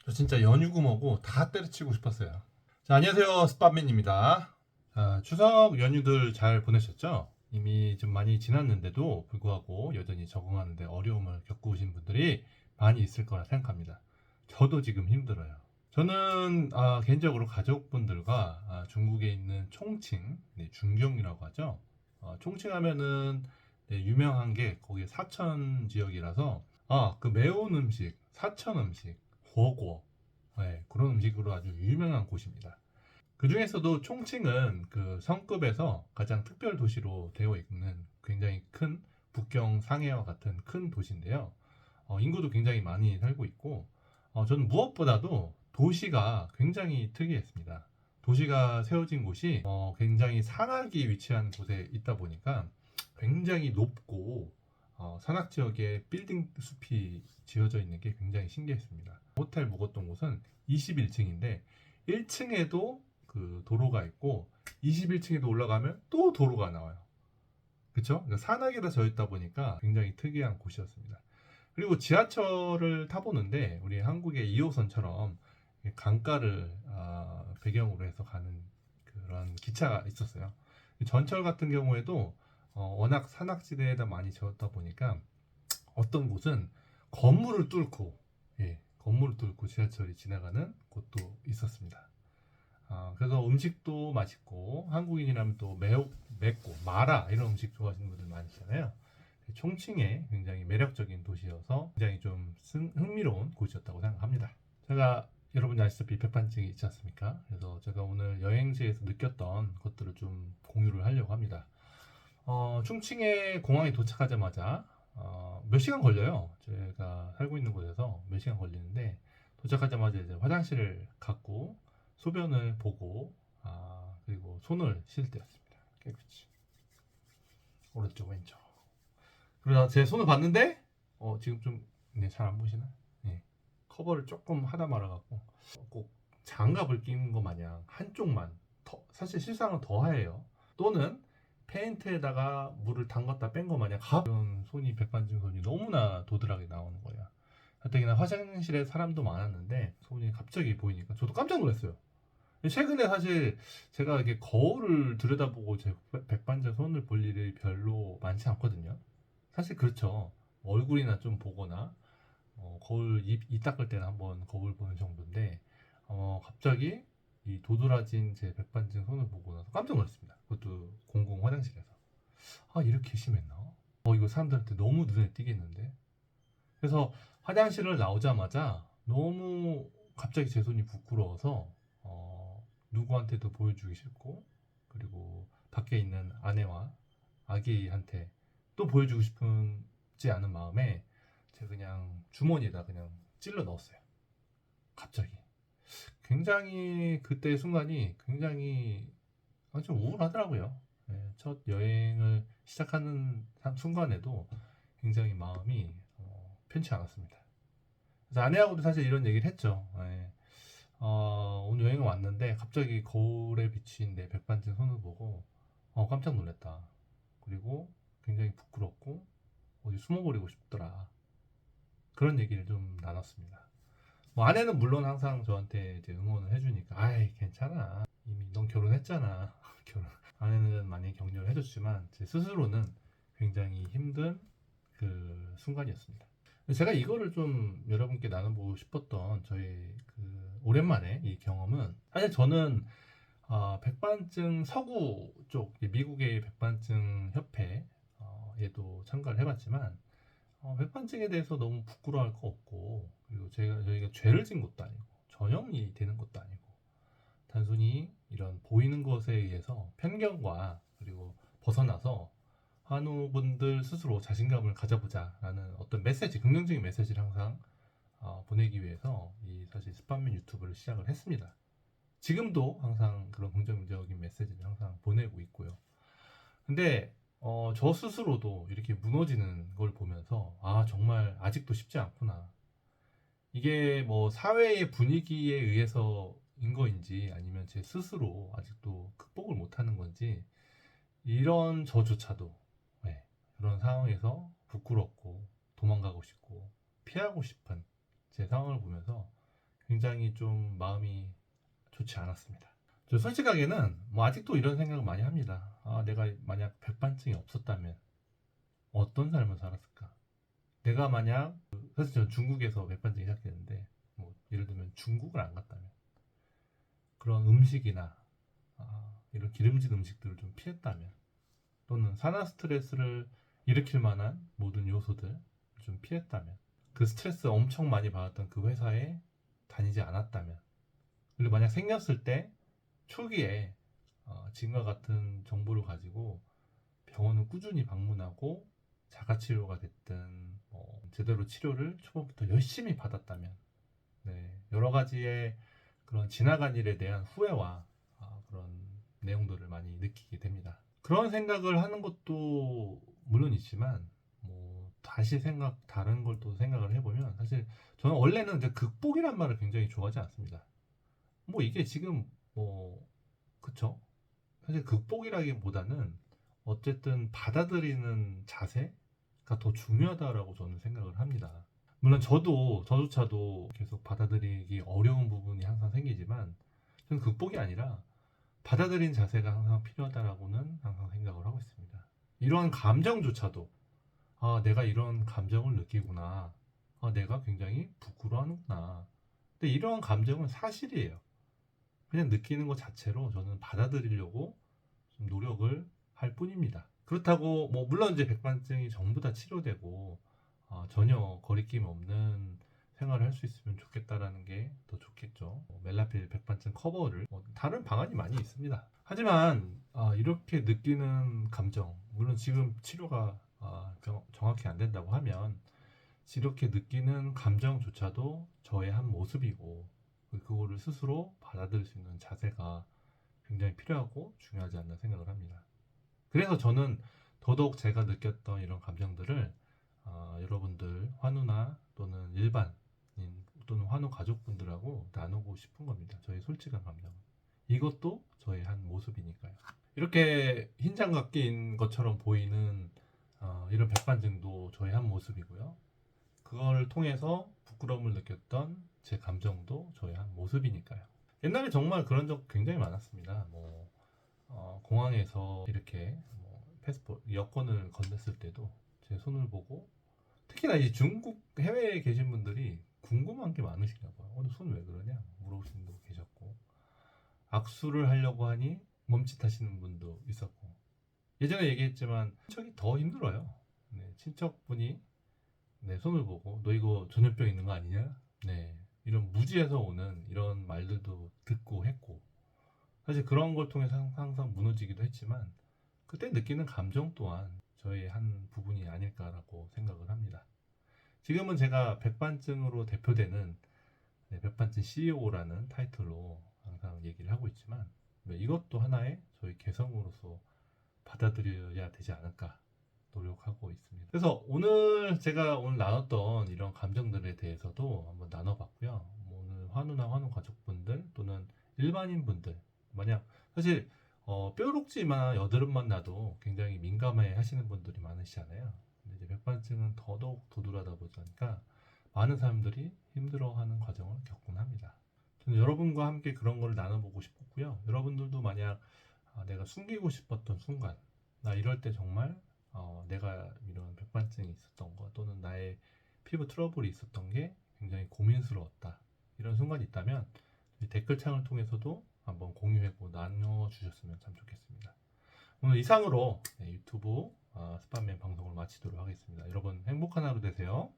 저 진짜 연휴고 뭐고 다 때려치고 싶었어요. 자, 안녕하세요. 스팟맨입니다. 자, 추석 연휴들 잘 보내셨죠? 이미 좀 많이 지났는데도 불구하고 여전히 적응하는데 어려움을 겪으신 분들이 많이 있을 거라 생각합니다. 저도 지금 힘들어요. 저는 개인적으로 가족분들과 중국에 있는 총칭, 네, 중경이라고 하죠. 총칭 하면은 네, 유명한 게 거기 사천 지역이라서 그 매운 음식, 사천 음식,火锅, 네, 그런 음식으로 아주 유명한 곳입니다. 그 중에서도 총칭은 그 성급에서 가장 특별 도시로 되어 있는 굉장히 큰 북경 상해와 같은 큰 도시인데요. 인구도 굉장히 많이 살고 있고, 저는 무엇보다도 도시가 굉장히 특이했습니다. 도시가 세워진 곳이 굉장히 산악이 위치한 곳에 있다 보니까 굉장히 높고 산악 지역에 빌딩 숲이 지어져 있는 게 굉장히 신기했습니다. 호텔 묵었던 곳은 21층인데 1층에도 그 도로가 있고 21층에도 올라가면 또 도로가 나와요. 그쵸? 그러니까 산악에다 져 있다 보니까 굉장히 특이한 곳이었습니다. 그리고 지하철을 타보는데 우리 한국의 2호선처럼 강가를 배경으로 해서 가는 그런 기차가 있었어요. 전철 같은 경우에도 워낙 산악지대에다 많이 지었다 보니까 어떤 곳은 건물을 뚫고 건물을 뚫고 지하철이 지나가는 곳도 있었습니다. 그래서 음식도 맛있고 한국인이라면 또 매우 맵고 마라 이런 음식 좋아하시는 분들 많으시잖아요. 총칭에 굉장히 매력적인 도시여서 굉장히 좀 흥미로운 곳이었다고 생각합니다. 제가 여러분이 아시다시피 백반증이 있지 않습니까? 그래서 제가 오늘 여행지에서 느꼈던 것들을 좀 공유를 하려고 합니다. 충칭에 공항에 도착하자마자 몇 시간 걸려요. 제가 살고 있는 곳에서 몇 시간 걸리는데 도착하자마자 이제 화장실을 갔고 소변을 보고 그리고 손을 씻을 때였습니다. 깨끗이 오른쪽 왼쪽. 그러다 제 손을 봤는데 지금 좀 잘 안 보시나? 네. 커버를 조금 하다 말아갖고 꼭 장갑을 끼는 것 마냥 한쪽만 사실 실상은 더 하얘요. 또는 페인트에다가 물을 담갔다 뺀 것 마냥 가벼운 손이 백반증 손이 너무나 도드라게 나오는 거야. 가뜩이나 화장실에 사람도 많았는데 손이 갑자기 보이니까 저도 깜짝 놀랐어요. 최근에 사실 제가 이렇게 거울을 들여다보고 제 백반증 손을 볼 일이 별로 많지 않거든요. 사실 그렇죠. 얼굴이나 좀 보거나 거울 입 닦을 때는 한번 거울 보는 정도인데 갑자기 이 도드라진 제 백반증 손을 보고 나서 깜짝 놀랐습니다. 그것도 공공 화장실에서. 이렇게 심했나? 이거 사람들한테 너무 눈에 띄겠는데? 그래서 화장실을 나오자마자 너무 갑자기 제 손이 부끄러워서 누구한테도 보여주기 싫고 그리고 밖에 있는 아내와 아기한테 또 보여주고 싶지 않은 마음에 제가 그냥 주머니에다 그냥 찔러 넣었어요. 갑자기. 굉장히 그때 순간이 굉장히 좀 우울하더라고요. 첫 여행을 시작하는 순간에도 굉장히 마음이 편치 않았습니다. 그래서 아내하고도 사실 이런 얘기를 했죠. 오늘 여행을 왔는데 갑자기 거울에 비친 내 백반진 손을 보고 깜짝 놀랐다. 그리고 굉장히 부끄럽고 어디 숨어버리고 싶더라. 그런 얘기를 좀 나눴습니다. 뭐 아내는 물론 항상 저한테 이제 응원을 해주니까 아이 괜찮아 이미 넌 결혼했잖아 결혼 아내는 많이 격려를 해줬지만 제 스스로는 굉장히 힘든 그 순간이었습니다. 제가 이거를 좀 여러분께 나눠보고 싶었던 저희 그 오랜만에 이 경험은 사실 저는 백반증 서구 쪽 미국의 백반증 협회에도 참가를 해봤지만 백반증에 대해서 너무 부끄러워할 거 없고 그리고 저희가 죄를 진 것도 아니고 전형이 되는 것도 아니고 단순히 이런 보이는 것에 의해서 편견과 그리고 벗어나서 한우분들 스스로 자신감을 가져보자라는 어떤 메시지, 긍정적인 메시지를 항상 보내기 위해서 이 사실 스팟맨 유튜브를 시작을 했습니다. 지금도 항상 그런 긍정적인 메시지를 항상 보내고 있고요. 근데 저 스스로도 이렇게 무너지는 걸 보면서 정말 아직도 쉽지 않구나. 이게 뭐 사회의 분위기에 의해서인 거인지 아니면 제 스스로 아직도 극복을 못하는 건지 이런 저조차도 그런 상황에서 부끄럽고 도망가고 싶고 피하고 싶은 제 상황을 보면서 굉장히 좀 마음이 좋지 않았습니다. 저 솔직하게는 뭐 아직도 이런 생각을 많이 합니다. 내가 만약 백반증이 없었다면 어떤 삶을 살았을까? 내가 만약 사실 저는 중국에서 백반증이 시작했는데 뭐 예를 들면 중국을 안 갔다면 그런 음식이나 이런 기름진 음식들을 좀 피했다면 또는 산화 스트레스를 일으킬 만한 모든 요소들 좀 피했다면 그 스트레스 엄청 많이 받았던 그 회사에 다니지 않았다면 그리고 만약 생겼을 때 초기에 지금과 같은 정보를 가지고 병원을 꾸준히 방문하고 자가치료가 됐든 제대로 치료를 초반부터 열심히 받았다면 여러 가지의 그런 지나간 일에 대한 후회와 그런 내용들을 많이 느끼게 됩니다. 그런 생각을 하는 것도 물론 있지만 뭐 다시 다른 걸 또 생각을 해보면 사실 저는 원래는 이제 극복이란 말을 굉장히 좋아하지 않습니다. 뭐 이게 지금 뭐 그쵸? 사실 극복이라기보다는 어쨌든 받아들이는 자세가 더 중요하다라고 저는 생각을 합니다. 물론 저조차도 계속 받아들이기 어려운 부분이 항상 생기지만 저는 극복이 아니라 받아들인 자세가 항상 필요하다라고는 항상 생각을 하고 있습니다. 이러한 감정조차도 내가 이런 감정을 느끼구나. 내가 굉장히 부끄러워하는구나. 근데 이러한 감정은 사실이에요. 그냥 느끼는 것 자체로 저는 받아들이려고 좀 노력을 할 뿐입니다. 그렇다고 뭐 물론 이제 백반증이 전부 다 치료되고 전혀 거리낌 없는 생활을 할 수 있으면 좋겠다라는 게 더 좋겠죠. 멜라필 백반증 커버를 다른 방안이 많이 있습니다. 하지만 이렇게 느끼는 감정, 물론 지금 치료가 정확히 안 된다고 하면 이렇게 느끼는 감정조차도 저의 한 모습이고 그거를 스스로 받아들일 수 있는 자세가 굉장히 필요하고 중요하지 않나 생각을 합니다. 그래서 저는 더더욱 제가 느꼈던 이런 감정들을 여러분들 환우나 또는 일반인 또는 환우 가족분들하고 나누고 싶은 겁니다. 저의 솔직한 감정. 이것도 저의 한 모습이니까요. 이렇게 흰 장갑 낀 것처럼 보이는 이런 백반증도 저의 한 모습이고요. 그걸 통해서 부끄러움을 느꼈던 제 감정도 저의 한 모습이니까요. 옛날에 정말 그런 적 굉장히 많았습니다. 공항에서 이렇게 패스포트 여권을 건넸을 때도 제 손을 보고 특히나 이 중국 해외에 계신 분들이 궁금한 게 많으신가 봐요. 손 왜 그러냐 물어보시는 분도 계셨고 악수를 하려고 하니 멈칫하시는 분도 있었고 예전에 얘기했지만 친척이 더 힘들어요. 친척분이 손을 보고 너 이거 전염병 있는 거 아니냐? 이런 무지에서 오는 이런 말들도 듣고 했고 사실 그런 걸 통해서 항상 무너지기도 했지만 그때 느끼는 감정 또한 저의 한 부분이 아닐까라고 생각을 합니다. 지금은 제가 백반증으로 대표되는 백반증 CEO라는 타이틀로 항상 얘기를 하고 있지만 이것도 하나의 저희 개성으로서 받아들여야 되지 않을까 노력하고 있습니다. 그래서 제가 오늘 나눴던 이런 감정들에 대해서도 한번 나눠봤고요. 오늘 환우나 환우 가족분들 또는 일반인분들 만약 사실 뾰룩지만 여드름만 나도 굉장히 민감해 하시는 분들이 많으시잖아요. 근데 이제 백반증은 더더욱 도드라다 보니까 많은 사람들이 힘들어하는 과정을 겪곤 합니다. 저는 여러분과 함께 그런 걸 나눠보고 싶었고요. 여러분들도 만약 내가 숨기고 싶었던 순간 나 이럴 때 정말 내가 이런 백반증이 있었던 거 또는 나의 피부 트러블이 있었던 게 굉장히 고민스러웠다 이런 순간이 있다면 댓글창을 통해서도 한번 공유하고 나눠주셨으면 참 좋겠습니다. 오늘 이상으로 유튜브 스팟맨 방송을 마치도록 하겠습니다. 여러분 행복한 하루 되세요.